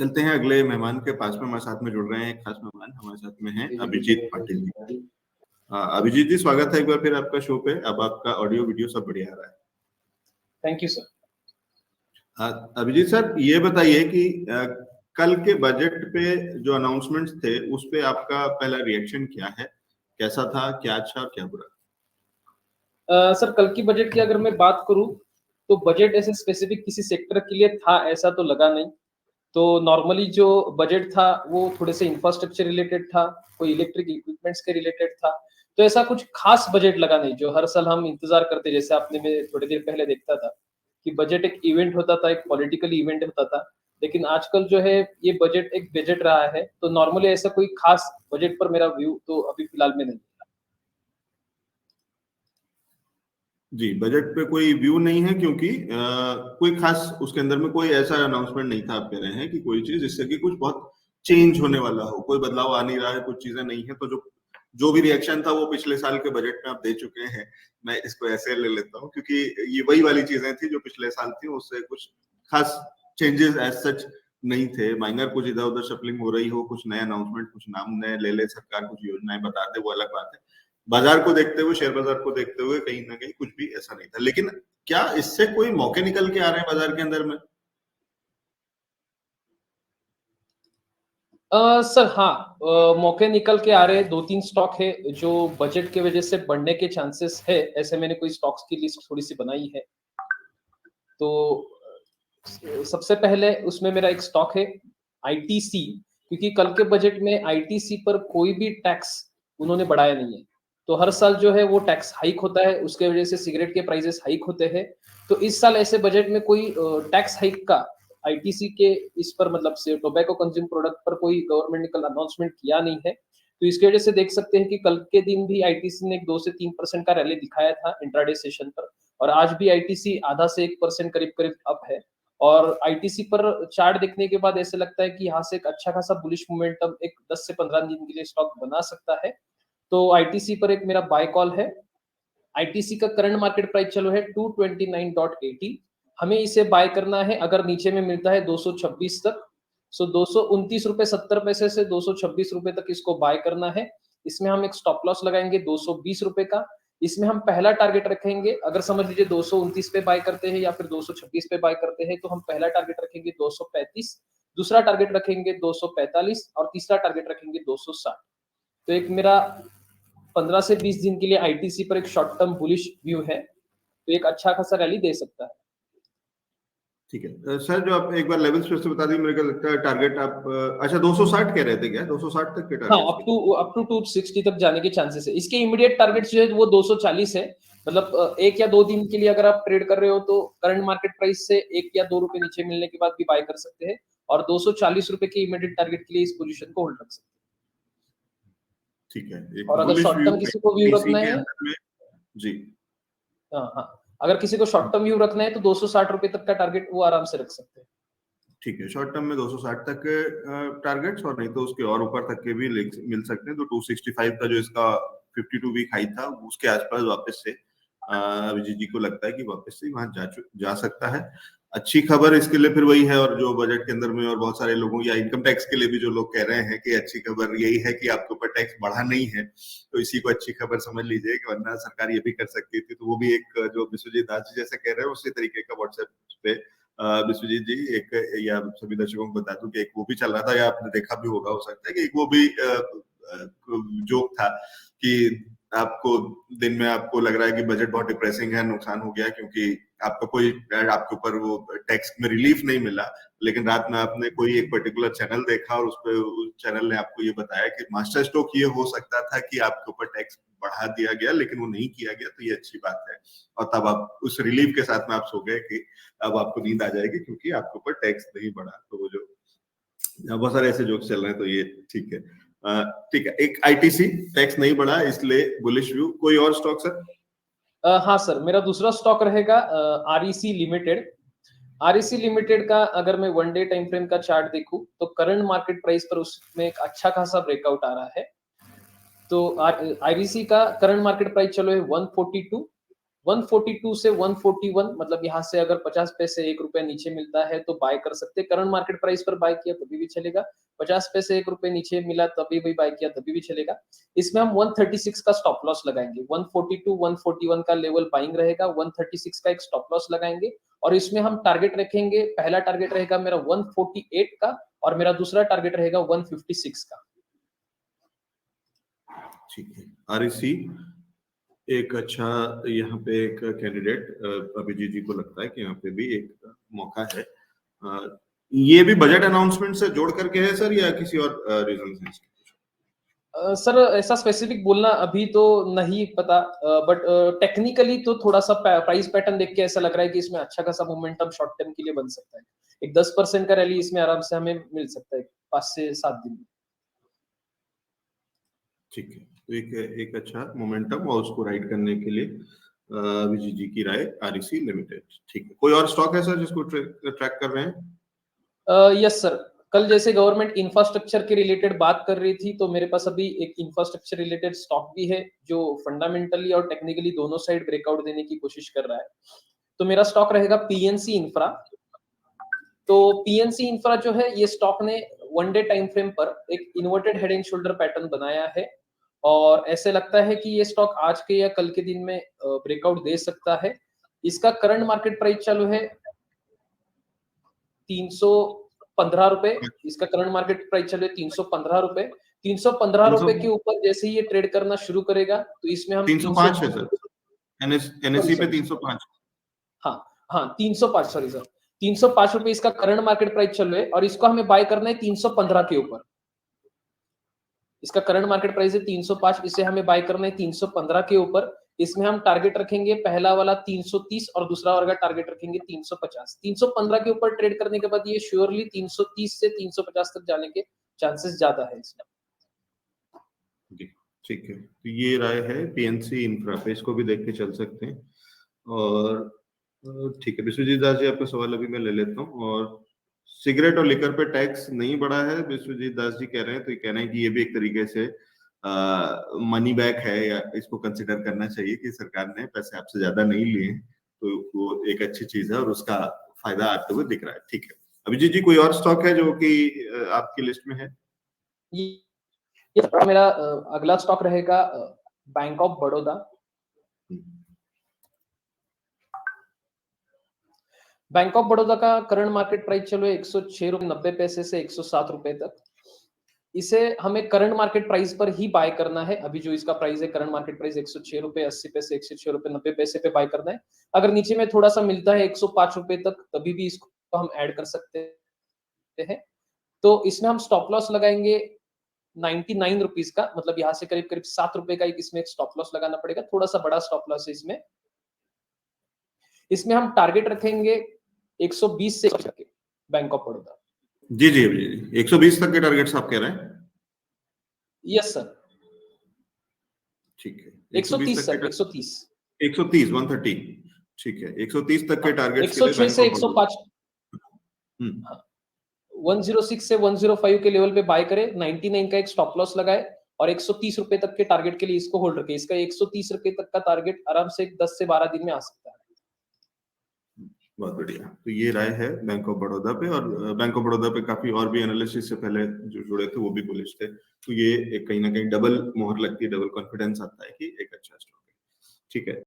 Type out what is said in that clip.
चलते हैं अगले मेहमान के पास में। हमारे साथ में जुड़ रहे हैं एक खास मेहमान, हमारे साथ में हैं अभिजीत पाटिल जी। अभिजीत जी, स्वागत है एक बार फिर आपका शो पे। अब आपका ऑडियो वीडियो सब बढ़िया आ रहा है। Thank you sir. Abhijit sir, ये बताइए कि कल के बजट पे जो अनाउंसमेंट्स थे उस पे आपका पहला रिएक्शन क्या है? कैसा था, क्या अच्छा और क्या बुरा? सर, कल की बजट की अगर मैं बात करूं तो बजट ऐसे स्पेसिफिक किसी सेक्टर के लिए था ऐसा तो लगा नहीं। तो नॉर्मली जो बजट था वो थोड़े से इंफ्रास्ट्रक्चर रिलेटेड था, कोई इलेक्ट्रिक इक्विपमेंट्स के रिलेटेड था। तो ऐसा कुछ खास बजट लगा नहीं जो हर साल हम इंतजार करते, जैसे आपने मैं थोड़ी देर पहले देखता था कि बजट एक इवेंट होता था, एक पॉलिटिकल इवेंट होता था। लेकिन आजकल जो है ये बजट एक बजट रहा है, तो नॉर्मली ऐसा कोई खास बजट पर मेरा व्यू तो अभी फिलहाल में नहीं। जी, बजट पे कोई व्यू नहीं है क्योंकि कोई खास उसके अंदर में कोई ऐसा अनाउंसमेंट नहीं था। आप कह रहे हैं कि कोई चीज जिससे कि कुछ बहुत चेंज होने वाला हो, कोई बदलाव आ नहीं रहा है, कुछ चीजें नहीं है। तो जो जो भी रिएक्शन था वो पिछले साल के बजट में आप दे चुके हैं। मैं इसको ऐसे ले लेता हूँ क्योंकि ये वही वाली चीजें थी जो पिछले साल थी, उससे कुछ खास चेंजेस एज सच नहीं थे। माइनर कुछ इधर उधर शफलिंग हो रही हो, कुछ नए अनाउंसमेंट, कुछ नाम नए ले ले सरकार, कुछ योजनाएं बता दे, वो अलग बात है। बाजार को देखते हुए, शेयर बाजार को देखते हुए कहीं ना कहीं कुछ भी ऐसा नहीं था। लेकिन क्या इससे कोई मौके निकल के आ रहे हैं बाजार के अंदर में? सर हाँ, मौके निकल के आ रहे 2-3 स्टॉक है जो बजट के वजह से बढ़ने के चांसेस है। ऐसे मैंने कोई स्टॉक्स की लिस्ट थोड़ी सी बनाई है। तो सबसे पहले उसमें मेरा एक स्टॉक है आईटीसी, क्योंकि कल के बजट में आईटीसी पर कोई भी टैक्स उन्होंने बढ़ाया नहीं है। तो हर साल जो है वो टैक्स हाइक होता है, उसके वजह से सिगरेट के प्राइसेस हाइक होते हैं। तो इस साल ऐसे बजट में कोई टैक्स हाइक का आईटीसी के इस पर मतलब से टोबैको कंज्यूम प्रोडक्ट पर कोई गवर्नमेंट ने कल अनाउंसमेंट किया नहीं है। तो इसकी वजह से देख सकते हैं कि कल के दिन भी आईटीसी ने 2 से 3% का रैली दिखाया था इंट्राडे सेशन पर, और आज भी आईटीसी आधा से 1% करीब करीब अप है। और आईटीसी पर चार्ट देखने के बाद ऐसे लगता है कि यहाँ से एक अच्छा खासा बुलिश मोमेंटम एक 10 से 15 दिन के लिए स्टॉक बना सकता है। तो आईटीसी पर एक मेरा बाय कॉल है। आईटीसी का करंट मार्केट प्राइस चलो है 229.80। हमें इसे बाय करना है अगर नीचे में मिलता है 226 तक। सो 229.70 रुपए से 226 रुपए तक इसको बाय करना है। इसमें हम एक स्टॉप लॉस लगाएंगे 220 रुपए का। इसमें हम पहला टारगेट रखेंगे, अगर समझ लीजिए 229 पे बाय करते हैं या फिर 226 पे बाय करते हैं, तो हम पहला टारगेट रखेंगे 235, दूसरा टारगेट रखेंगे 245 और तीसरा टारगेट रखेंगे 260। तो एक मेरा 15 से 20 दिन के लिए आईटीसी पर एक शॉर्ट टर्म बुलिश व्यू है, तो एक अच्छा खासा रैली दे सकता है। ठीक है सर, जो आप एक बार लेवल्स फिर से बता दी। मेरे को लगता है टारगेट आप अच्छा 260 कह रहे थे क्या? 260 तक के हाँ, टारगेट? अप टू 260 तक जाने के चांसेस है। इसके इमीडिएट टारगेट जो है वो 240 है। मतलब एक या दो दिन के लिए अगर आप ट्रेड कर रहे हो तो करंट मार्केट प्राइस से 1 या 2 रुपए नीचे मिलने के बाद भी बाय कर सकते हैं, और 240 रुपए के इमीडिएट टारगेट के लिए इस पोजीशन को होल्ड रख सकते ठीक है, हैं। एक और अगर बुलिश शॉर्ट व्यू टर्म किसी को व्यू आईटीसी रखना के है, अंदर में। जी, हाँ हाँ, अगर किसी को शॉर्ट टर्म व्यू रखना है तो 260 रुपए तक का टारगेट वो आराम से रख सकते हैं। ठीक है। शॉर्ट टर्म में 260 तक के टारगेट्स, और नहीं तो उसके और ऊपर तक के भी मिल सकते हैं। तो 265 का जो इसका 52 वीक हाई था उसके आसपास वापस से अभिजीत जी को लगता है कि वापस से वहां जा सकता है। अच्छी खबर इसके लिए फिर वही है, और जो बजट के अंदर में और बहुत सारे लोगों या इनकम टैक्स के लिए भी जो लोग कह रहे हैं कि अच्छी खबर यही है कि आपके ऊपर टैक्स बढ़ा नहीं है, तो इसी को अच्छी खबर समझ लीजिए कि वरना सरकार ये भी कर सकती थी। तो वो भी एक जो विश्वजीत दास जी जैसे कह रहे हैं उसी तरीके का व्हाट्सएप पे विश्वजीत जी एक, या सभी दर्शकों को बता दूं कि एक वो भी चल रहा था, या आपने देखा भी होगा हो सकता है कि एक वो भी जोक था कि आपको दिन में आपको लग रहा है कि बजट बहुत डिप्रेसिंग है, नुकसान हो गया क्योंकि आपका कोई आपके ऊपर वो टैक्स में रिलीफ नहीं मिला। लेकिन रात में आपने कोई एक पर्टिकुलर चैनल देखा और उस चैनल ने आपको ये बताया कि मास्टर स्ट्रोक ये हो सकता था कि आपके ऊपर टैक्स बढ़ा दिया गया, लेकिन वो नहीं किया गया, तो ये अच्छी बात है। और तब आप उस रिलीफ के साथ में आप सो गए कि अब आपको नींद आ जाएगी क्योंकि आपके ऊपर टैक्स नहीं बढ़ा। तो वो जो बहुत सारे ऐसे जोक्स चल रहे हैं, तो ये ठीक है। ठीक है, एक आईटीसी टैक्स नहीं बढ़ा इसलिए बुलिश व्यू। कोई और स्टॉक सर? हाँ सर, मेरा दूसरा स्टॉक रहेगा आरईसी लिमिटेड। आरईसी लिमिटेड का अगर मैं वन डे टाइम फ्रेम का चार्ट देखूं तो करंट मार्केट प्राइस पर उसमें एक अच्छा खासा ब्रेकआउट आ रहा है। तो आरईसी का करंट मार्केट प्राइस चलो है 142, 142 से 141, मतलब यहाँ से अगर 50 पैसे 1 रुपया नीचे मिलता है तो बाय कर सकते हैं। करंट मार्केट प्राइस पर बाय किया तभी भी चलेगा, 50 पैसे 1 रुपये नीचे मिला तभी भी बाय किया तभी भी चलेगा। इसमें हम 136 का स्टॉप लॉस लगाएंगे, 142 141 का लेवल बाइंग रहेगा, 136 का एक स्टॉप लॉस लगाएंगे और इसमें हम टारगेट रखेंगे। पहला टारगेट रहेगा मेरा 148 का और मेरा दूसरा टारगेट रहेगा 156 का। ठीक है, आरईसी एक अच्छा यहाँ पे एक कैंडिडेट अभिजीत जी को लगता है कि यहाँ पे भी एक मौका है। ये भी बजट अनाउंसमेंट से जोड़ करके है सर या किसी और रीजन से? सर ऐसा स्पेसिफिक बोलना अभी तो नहीं पता, बट टेक्निकली तो थोड़ा सा प्राइस पैटर्न देख के ऐसा लग रहा है कि इसमें अच्छा खासा मोमेंटम शॉर्ट टर्म के लिए बन सकता है। एक 10% का रैली इसमें आराम से हमें मिल सकता है 5 से 7 दिन में। ठीक है, तो एक अच्छा मोमेंटम और उसको राइड करने के लिए विजय जी की राय आरईसी लिमिटेड। ठीक है, कोई और स्टॉक है सर जिसको ट्रैक कर रहे हैं? यस सर, कल जैसे गवर्नमेंट इंफ्रास्ट्रक्चर के रिलेटेड बात कर रही थी तो मेरे पास अभी एक इंफ्रास्ट्रक्चर रिलेटेड स्टॉक भी है जो फंडामेंटली और टेक्निकली दोनों साइड ब्रेकआउट देने की कोशिश कर रहा है। तो मेरा स्टॉक रहेगा पीएनसी इंफ्रा। तो पीएनसी इंफ्रा जो है ये स्टॉक ने 1 डे टाइम फ्रेम पर एक inverted head and shoulder pattern बनाया है और ऐसे लगता है कि ये स्टॉक आज के या कल के दिन में ब्रेकआउट दे सकता है। इसका करंट मार्केट प्राइस चालू है 315 रुपए। इसका करंट मार्केट प्राइस चल रहा है 315 रुपए। 315 रुपए के ऊपर जैसे ही ये ट्रेड करना शुरू करेगा तो इसमें हम 305 है सर, एनएससी पे 305। हाँ 305, सॉरी सर, 305 रुपए इसका करंट मार्केट प्राइस चल रहा है और इसको हमें बाय करना है 315 के ऊपर। इसका करंट मार्केट प्राइस है 305, इसे हमें बाय करना है 315 के ऊपर। इसमें हम टारगेट रखेंगे पहला वाला 330 और दूसरा वाला टारगेट रखेंगे 350। 315 के ऊपर ट्रेड करने के बाद ये श्योरली 330 से 350 तक जाने के चांसेस ज्यादा है इसमें। ठीक है, तो ये राय है पीएनसी इंफ्रा पे, इसको भी देख के चल सकते हैं। और ठीक है विश्वजीत दास जी, आपका सवाल अभी मैं ले लेता हूँ। और सिगरेट और लिकर पे टैक्स नहीं बढ़ा है, विश्वजीत दास जी कह रहे हैं, तो ये कह रहे हैं कि ये भी एक तरीके से मनी बैक है या इसको कंसिडर करना चाहिए कि सरकार ने पैसे आपसे ज्यादा नहीं लिए, तो वो एक अच्छी चीज है और उसका फायदा आते हुए दिख रहा है। ठीक है अभिजीत जी, कोई और स्टॉक है जो कि आपकी लिस्ट में है? ये मेरा अगला स्टॉक रहेगा bank of Baroda. Bank of Baroda का करंट मार्केट प्राइस चलो 106 रुपए 90 पैसे से 107 रुपए तक। इसे हमें करंट मार्केट प्राइस पर ही बाय करना है। अभी जो इसका प्राइस है करंट मार्केट प्राइस 106 रुपए 80 पैसे, 106 रुपए 90 पैसे पे बाय करना है। अगर नीचे में थोड़ा सा मिलता है 105 रुपए तक तभी भी इसको हम ऐड कर सकते हैं। तो इसमें हम स्टॉप लॉस लगाएंगे 99 रुपीज का, मतलब यहाँ से करीब करीब 7 रुपए का एक इसमें स्टॉप लॉस लगाना पड़ेगा, थोड़ा सा बड़ा स्टॉप लॉस है इसमें। इसमें हम टारगेट रखेंगे 120 से बैंक ऑफ बड़ौदा। जी जी जी, 120 तक के टारगेट्स आप कह रहे हैं? यस सर, ठीक है, 130 सर, 130 130 130। ठीक है, 130 तक के टारगेट्स के लिए 106 से 105 106 से 105 के लेवल पे बाय करे, 99 का एक स्टॉप लॉस लगाए और 130 रुपए तक के टारगेट के लिए इसको होल्ड रखे। इसका 130 रुपए तक का टारगेट आराम से 10 से 12 दिन में आ सकता है। बहुत बढ़िया, तो ये राय है बैंक ऑफ बड़ौदा पे। और बैंक ऑफ बड़ौदा पे काफी और भी एनालिसिस से पहले जो जुड़े थे वो भी बुलिश थे, तो ये कहीं ना कहीं डबल मोहर लगती है, डबल कॉन्फिडेंस आता है कि एक अच्छा स्टॉक है। ठीक है।